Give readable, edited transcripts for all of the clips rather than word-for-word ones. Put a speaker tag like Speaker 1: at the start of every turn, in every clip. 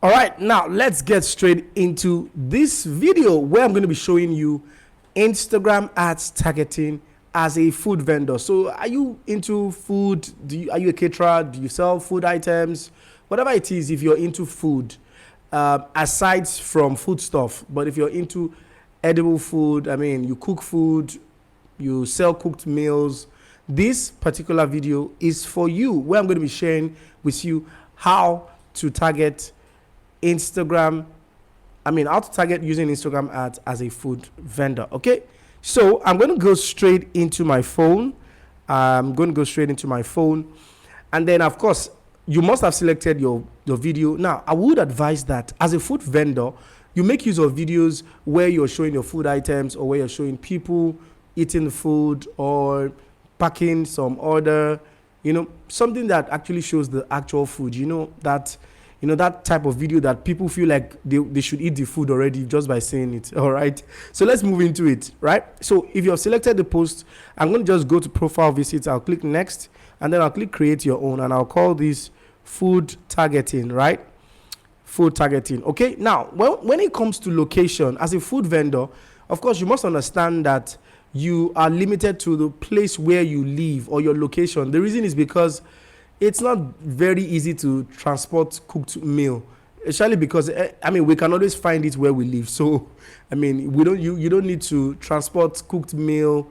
Speaker 1: All right, now let's get straight into this video where I'm going to be showing you Instagram ads targeting as a food vendor. So are you into food? Are you a caterer? Do you sell food items? Whatever it is, if you're into food, aside from food stuff, but if you're into edible food, I mean, you cook food, you sell cooked meals, this particular video is for you, where I'm going to be sharing with you how to target how to target using Instagram ads as a food vendor. Okay, so I'm going to go straight into my phone. And then of course you must have selected your video. Now I would advise that as a food vendor, you make use of videos where you're showing your food items, or where you're showing people eating the food or packing some order, something that actually shows the actual food, that type of video that people feel like they should eat the food already just by saying it. All right, so let's move into it. Right, so if you've selected the post, I'm going to just go to profile visits. I'll click next, and then I'll click create your own, and I'll call this food targeting. Right, food targeting. Okay, now when it comes to location, as a food vendor, of course you must understand that you are limited to the place where you live or your location. The reason is because it's not very easy to transport cooked meal, especially because we can always find it where we live. So you don't need to transport cooked meal.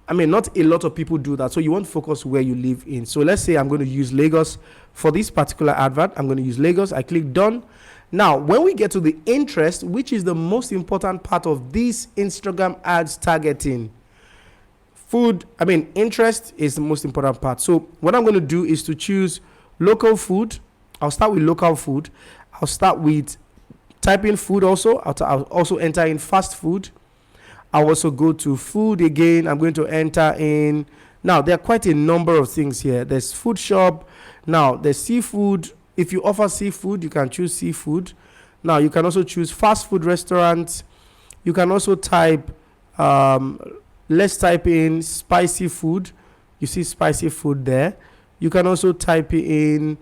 Speaker 1: Not a lot of people do that, so you want to focus where you live in. So let's say I'm going to use Lagos for this particular advert. I'm going to use Lagos. I click done. Now when we get to the interest, which is the most important part of this Instagram ads targeting, interest is the most important part. So what I'm going to do is to choose local food. I'll start with local food. I'll start with type in food also. I'll also enter in fast food. I'll also go to food again. I'm going to enter in. Now, there are quite a number of things here. There's food shop. Now, there's seafood. If you offer seafood, you can choose seafood. Now, you can also choose fast food restaurants. You can also type let's type in spicy food. You see spicy food there. You can also type in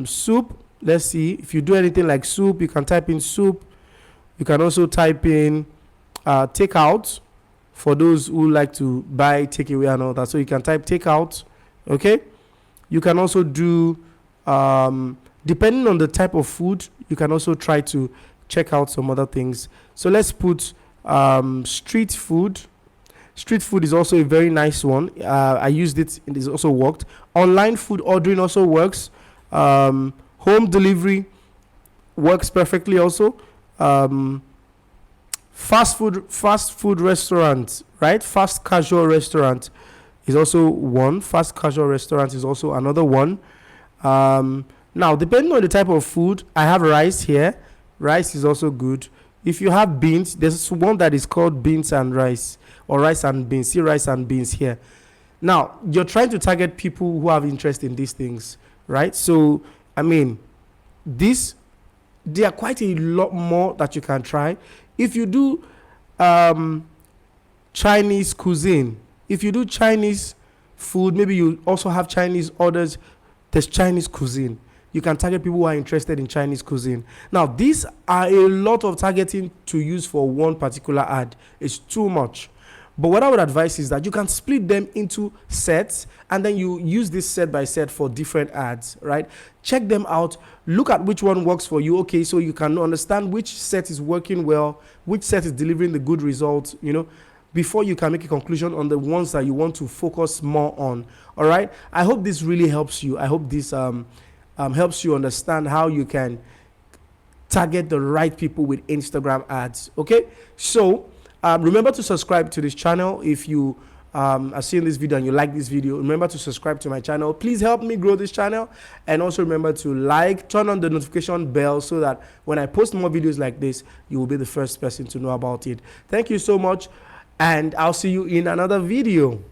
Speaker 1: soup. Let's see. If you do anything like soup, you can type in soup. You can also type in takeout for those who like to buy takeaway and all that. So you can type takeout. Okay. You can also do, depending on the type of food, you can also try to check out some other things. So let's put street food. Street food is also a very nice one. I used it. It has also worked. Online food ordering also works. Home delivery works perfectly also. Fast food restaurant, right? Fast casual restaurant is also one. Fast casual restaurant is also another one. Now, depending on the type of food, I have rice here. Rice is also good. If you have beans, there's one that is called beans and rice, or rice and beans. See rice and beans here. Now, you're trying to target people who have interest in these things, right? So, there are quite a lot more that you can try. If you do Chinese cuisine, if you do Chinese food, maybe you also have Chinese orders, there's Chinese cuisine. You can target people who are interested in Chinese cuisine. Now, these are a lot of targeting to use for one particular ad. It's too much. But what I would advise is that you can split them into sets, and then you use this set by set for different ads, right? Check them out. Look at which one works for you. Okay, so you can understand which set is working well, which set is delivering the good results, before you can make a conclusion on the ones that you want to focus more on. All right? I hope this really helps you. I hope this helps you understand how you can target the right people with Instagram ads. Okay, so remember to subscribe to this channel. If you are seeing this video and you like this video, remember to subscribe to my channel. Please help me grow this channel, and also remember to turn on the notification bell, so that when I post more videos like this, you will be the first person to know about it. Thank you so much, and I'll see you in another video.